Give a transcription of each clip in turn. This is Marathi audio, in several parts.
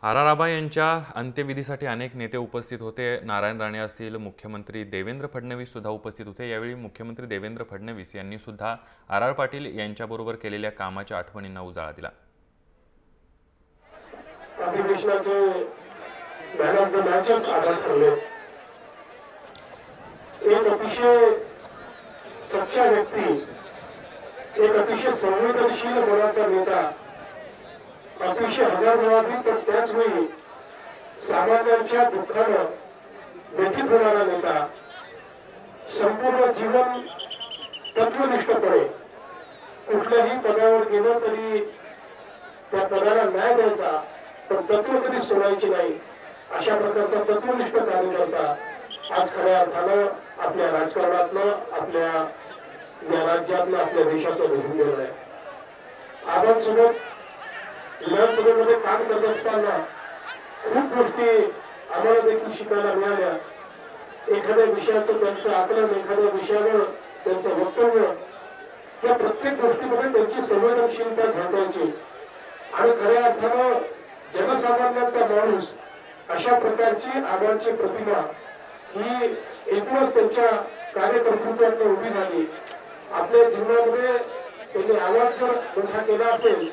आर.आर. आबा यांच्या अंत्यविधीसाठी अनेक नेते उपस्थित होते. नारायण राणे असतील, मुख्यमंत्री देवेंद्र फडणवीस सुद्धा उपस्थित होते. यावेळी मुख्यमंत्री देवेंद्र फडणवीस यांनी सुद्धा आर.आर. पाटील यांच्याबरोबर केलेल्या कामाच्या आठवणींना उजाळा दिला. अधिवेशनाचे मॅन ऑफ द मॅचच आर.आर. ठरले. एक अतिशय सच्चा व्यक्ती, एक अतिशय संवेदनशील मनाचा नेता, अतिशय हजरजबाबी पण त्याच वेळी सामान्यांच्या दुःखानं व्यथित होणारा नेता, संपूर्ण जीवन तत्वनिष्ठपणे कुठल्याही पदावर गेलं तरी त्या पदाला न्याय द्यायचा, पण तत्व कधी सोडायची नाही, अशा प्रकारचा तत्वनिष्ठ कार्यकर्ता आज खऱ्या अर्थानं आपल्या राजकारणातनं, आपल्या या राज्यातनं, आपल्या देशातनं निघून गेलेला आहे. आबांसोबत विधानसभेमध्ये काम करत असताना खूप गोष्टी आम्हाला देखील शिकायला मिळाल्या. एखाद्या विषयाचं त्यांचं आकलन, एखाद्या विषयावर त्यांचं वक्तव्य, या प्रत्येक गोष्टीमध्ये त्यांची संवेदनशीलता झळकायची आणि खऱ्या अर्थानं जनसामान्यांचा माणूस अशा प्रकारची आबांची प्रतिमा ही एकूणच त्यांच्या कार्यकर्तृत्वात उभी झाली. आपल्या जीवनामध्ये त्यांनी आवाज जर मोठा केला असेल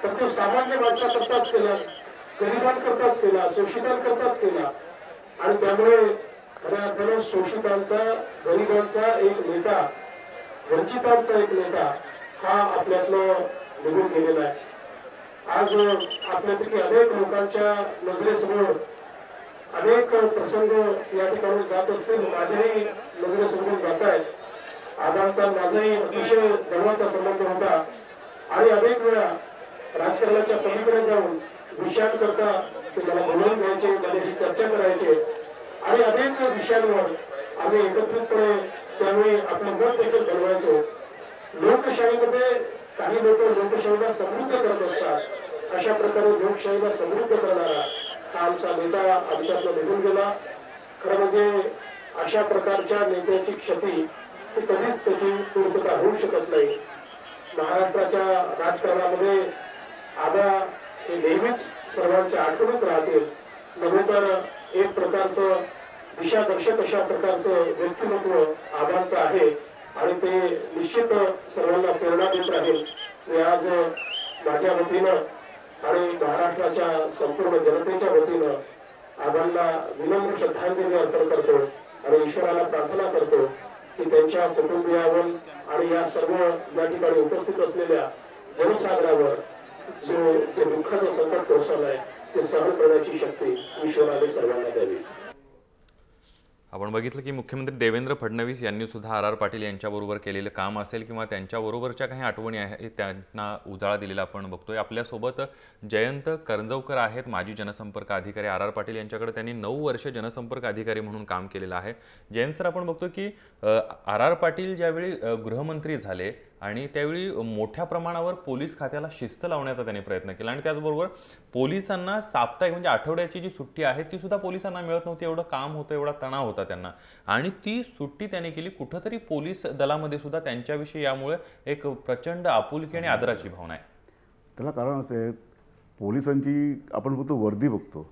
तर तो सामान्य माणसाकरताच केला, गरिबांकरताच केला, शोषितांकरताच केला आणि त्यामुळे खऱ्या अर्थानं शोषितांचा, गरिबांचा एक नेता, वंचितांचा एक नेता हा आपल्यातनं निघून गेलेला आहे. आज आपल्यापैकी अनेक लोकांच्या नजरेसमोर अनेक प्रसंग या ठिकाणी जात असतील, माझ्याही नजरेसमोर जात आहेत. आबांचा माझाही अतिशय जवळचा संबंध होता आणि अनेक वेळा राजकारणाच्या पलीकडे जाऊन विषयांकरता ते मला बोलवून घ्यायचे, माझ्याशी चर्चा करायचे आणि अनेक विषयांवर आम्ही एकत्रितपणे त्यावेळी आपलं मत देखील बनवायचो. लोकशाहीमध्ये काही लोक लोकशाहीला समृद्ध करत असतात, अशा प्रकारे लोकशाहीला समृद्ध करणारा हा आमचा नेता आमच्यातनं निघून गेला. खरं म्हणजे अशा प्रकारच्या नेत्याची क्षती कधीच त्याची पूर्तता होऊ शकत नाही. महाराष्ट्राच्या राजकारणामध्ये आबा हे नेहमीच सर्वांच्या आठवणीत राहतील. नव्हे तर एक प्रकारचं दिशादर्शक अशा प्रकारचं व्यक्तिमत्व आबांचं आहे आणि ते निश्चित सर्वांना प्रेरणा देत राहील. मी आज माझ्या वतीनं आणि महाराष्ट्राच्या संपूर्ण जनतेच्या वतीनं आबांना विनम्र श्रद्धांजली अर्पण करतो आणि ईश्वराला प्रार्थना करतो की त्यांच्या कुटुंबियावर आणि या सर्व या ठिकाणी उपस्थित असलेल्या जनसागरावर जो दुःखाचं संकट कोसळलं आहे ते सहन करण्याची शक्ती ईश्वराने सर्वांना द्यावी. आपण बघितलं की मुख्यमंत्री देवेंद्र फडणवीस यांनी सुद्धा आर.आर. पाटील यांच्याबरोबर केलेलं काम असेल किंवा त्यांच्याबरोबरच्या काही आठवणी आहेत त्यांना उजाळा दिलेला आपण बघतोय. आपल्यासोबत जयंत करंजवकर आहेत, माजी जनसंपर्क अधिकारी. आर.आर. पाटील यांच्याकडे त्यांनी 9 वर्ष जनसंपर्क अधिकारी म्हणून काम केलेलं आहे. जयंत सर, आपण बघतो की आर.आर. पाटील ज्यावेळी गृहमंत्री झाले आणि त्यावेळी मोठ्या प्रमाणावर पोलीस खात्याला शिस्त लावण्याचा त्यांनी प्रयत्न केला आणि त्याचबरोबर पोलिसांना साप्ताहिक म्हणजे आठवड्याची जी सुट्टी आहे ती सुद्धा पोलिसांना मिळत नव्हती. एवढं काम होतं, एवढा तणाव होता त्यांना आणि ती सुट्टी त्यांनी केली. कुठंतरी पोलीस दलामध्ये सुद्धा त्यांच्याविषयी यामुळे एक प्रचंड आपुलकी आणि आदराची भावना आहे. त्याला कारण असं आहे, पोलिसांची आपण फक्त वर्दी बघतो,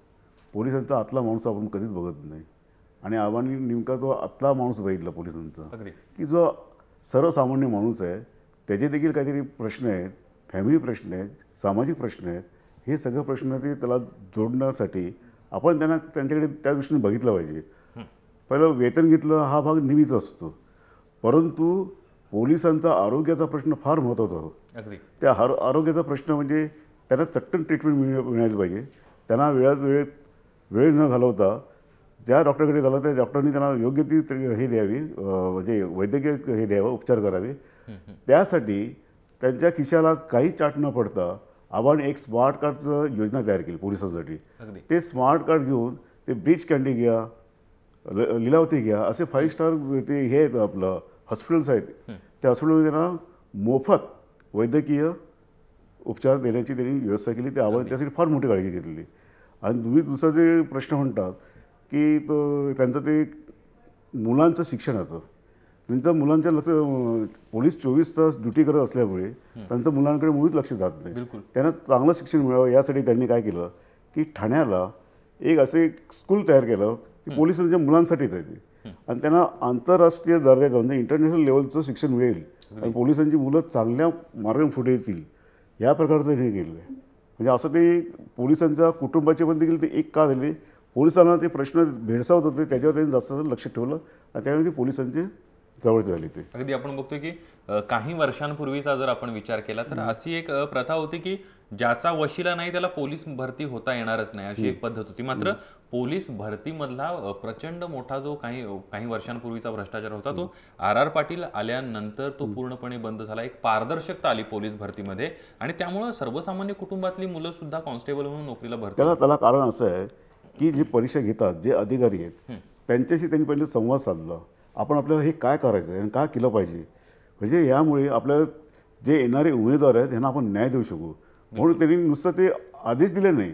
पोलिसांचा आतला माणूस आपण कधीच बघत नाही आणि आव्हानी नेमका तो आतला माणूस बघितला पोलिसांचा, अगदी की जो सर्वसामान्य माणूस आहे, त्याचे देखील काहीतरी प्रश्न आहेत, फॅमिली प्रश्न आहेत, सामाजिक प्रश्न आहेत. हे सगळे प्रश्न ते त्याला जोडण्यासाठी आपण त्यांच्याकडे त्या दृष्टीने बघितलं पाहिजे. पहिलं वेतन घेतलं हा भाग नेहमीच असतो, परंतु पोलिसांचा आरोग्याचा प्रश्न फार महत्त्वाचा होतो. अगदी त्या आरोग्याचा प्रश्न म्हणजे त्यांना चटकन ट्रीटमेंट मिळाली पाहिजे. त्यांना वेळ न घालवता ज्या डॉक्टरकडे झालं त्या डॉक्टरनी त्यांना योग्य ती हे द्यावी, म्हणजे वैद्यकीय हे द्यावं, उपचार करावे. त्यासाठी त्यांच्या खिशाला काही चाट न पडता आपण एक स्मार्ट कार्डचं योजना तयार केली पोलिसांसाठी. ते स्मार्ट कार्ड घेऊन ते ब्रीच कँडी घ्या, लीलावती घ्या, असे 5 स्टार ते हे आहेत आपलं हॉस्पिटल्स आहेत, त्या हॉस्पिटलमध्ये त्यांना मोफत वैद्यकीय उपचार देण्याची त्यांनी व्यवस्था केली. ते आपण त्यासाठी फार मोठी काळजी घेतलेली. आणि तुम्ही दुसरा जे प्रश्न म्हणतात की त्यांचं ते मुलांचं शिक्षणाचं, त्यांच्या मुलांच्या लक्ष, पोलीस 24 तास ड्युटी करत असल्यामुळे त्यांचं मुलांकडे मुळीच लक्ष जात नाही. त्यांना चांगलं शिक्षण मिळावं यासाठी त्यांनी काय केलं की ठाण्याला एक असं एक स्कूल तयार केलं की पोलिसांच्या मुलांसाठीच आहे ते, आणि त्यांना आंतरराष्ट्रीय दर्जाचं म्हणजे इंटरनॅशनल लेवलचं शिक्षण मिळेल आणि पोलिसांची मुलं चांगल्या मार्गाने पुढे येतील या प्रकारचं हे केलं आहे. म्हणजे असं ते पोलिसांच्या कुटुंबाचे पण देखील ते एक का झाले, पोलिसांना ते प्रश्न भेडसावत होते त्याच्यावर त्यांनी जास्त लक्ष ठेवलं आणि त्यामुळे ते पोलिसांचे जवळचे झाले ते. अगदी आपण बघतोय की काही वर्षांपूर्वीचा जर आपण विचार केला तर अशी एक प्रथा होती की ज्याचा वशिला नाही त्याला पोलीस भरती होता येणारच नाही, अशी एक पद्धत होती. मात्र पोलीस भरतीमधला प्रचंड मोठा जो काही वर्षांपूर्वीचा भ्रष्टाचार होता तो आर पाटील आल्यानंतर तो पूर्णपणे बंद झाला. एक पारदर्शकता आली पोलीस भरतीमध्ये आणि त्यामुळं सर्वसामान्य कुटुंबातली मुलं सुद्धा कॉन्स्टेबल म्हणून नोकरीला भरती. त्याला कारण असं आहे की जे परीक्षा घेतात जे अधिकारी आहेत त्यांच्याशी त्यांनी पहिले संवाद साधला, आपण आपल्याला हे काय करायचं आहे आणि काय केलं पाहिजे, म्हणजे यामुळे आपल्याला जे येणारे उमेदवार आहेत त्यांना आपण न्याय देऊ शकू. म्हणून त्यांनी नुसतं ते आदेश दिले नाही,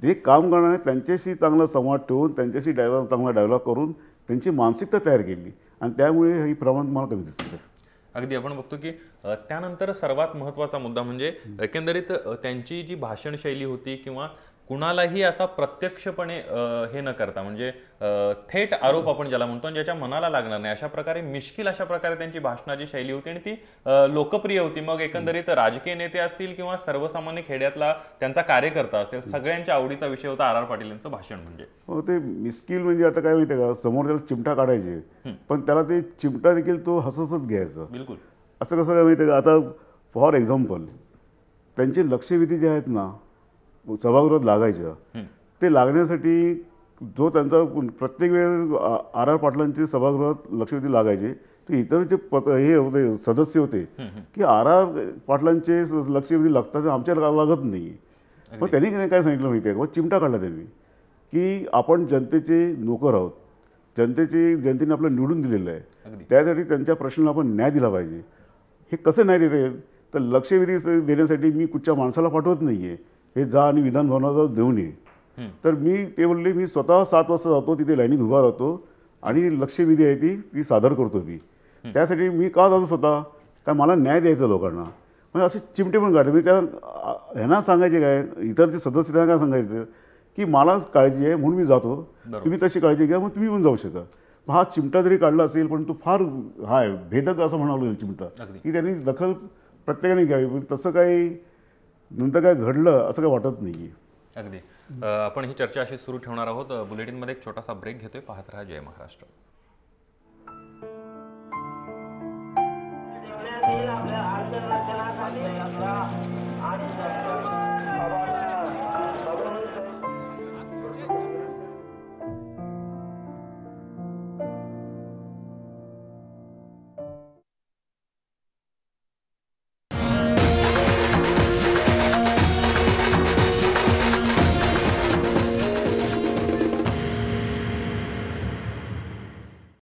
जे काम करणारे त्यांच्याशी चांगला संवाद ठेवून त्यांच्याशी चांगला डायलॉग करून त्यांची मानसिकता तयार केली आणि त्यामुळे हे प्रमाण मला कमी दिसतं. अगदी आपण बघतो की त्यानंतर सर्वात महत्त्वाचा मुद्दा म्हणजे एकंदरीत त्यांची जी भाषण शैली होती किंवा कुणालाही असा प्रत्यक्षपणे हे न करता म्हणजे थेट आरोप आपण ज्याला म्हणतो आणि ज्याच्या मनाला लागणार नाही अशा प्रकारे मिश्किल अशा प्रकारे त्यांची भाषणाची शैली होती आणि ती लोकप्रिय होती. मग एकंदरीत राजकीय नेते असतील किंवा सर्वसामान्य खेड्यातला त्यांचा कार्यकर्ता असेल सगळ्यांच्या आवडीचा विषय होता आर पाटील यांचं भाषण. म्हणजे हो, ते मिस्किल म्हणजे आता काय माहिती आहे का, समोर त्याला चिमटा काढायचे पण त्याला ते चिमटा देखील तो हसत घ्यायचा. बिलकुल असं कसं काय माहिती आहे का, आता फॉर एक्झाम्पल त्यांचे लक्षवेधी जे आहेत ना सभागृहात लागायचं, ते लागण्यासाठी जो त्यांचा प्रत्येक वेळ आर पाटलांचे सभागृहात लक्षवेधी लागायचे ते इतर जे हे होते सदस्य होते की आर पाटलांचे लक्षवेधी लागतात आमच्या लागत नाही. मग त्यांनी काय सांगितलं माहिती आहे का, चिमटा काढला त्यांनी की आपण जनतेचे नोकर आहोत, जनतेने आपलं निवडून दिलेलं आहे, त्यासाठी त्यांच्या प्रश्नाला आपण न्याय दिला पाहिजे. हे कसं न्याय देता येईल तर लक्षवेधी देण्यासाठी मी कुठच्या माणसाला पाठवत नाही आहे, हे जा आणि विधान भवनात देऊन ये. तर मी ते बोलले मी स्वतः 7 वाजता जातो, तिथे लाईनीत उभा राहतो आणि लक्षवेधी आहे ती सादर करतो मी. त्यासाठी मी का जातो स्वतः, तर मला न्याय द्यायचा लोकांना. म्हणजे असे चिमटे पण काढले. मी त्या ह्यांना सांगायचे काय, इतर जे सदस्यांना काय सांगायचं की मला काळजी आहे म्हणून मी जातो, तुम्ही तशी काळजी घ्या, मग तुम्ही पण जाऊ शकता. हा चिमटा जरी काढला असेल पण तो फार हा आहे भेदक असं म्हणावं लागेल चिमटा, की त्यांनी दखल प्रत्येकाने घ्यावी. पण तसं काही नंतर काय घडलं असं काय वाटत नाही. अगदी आपण ही चर्चा अशी सुरू ठेवणार आहोत. बुलेटिनमध्ये एक छोटासा ब्रेक घेतोय. पाहत रहा जय महाराष्ट्र.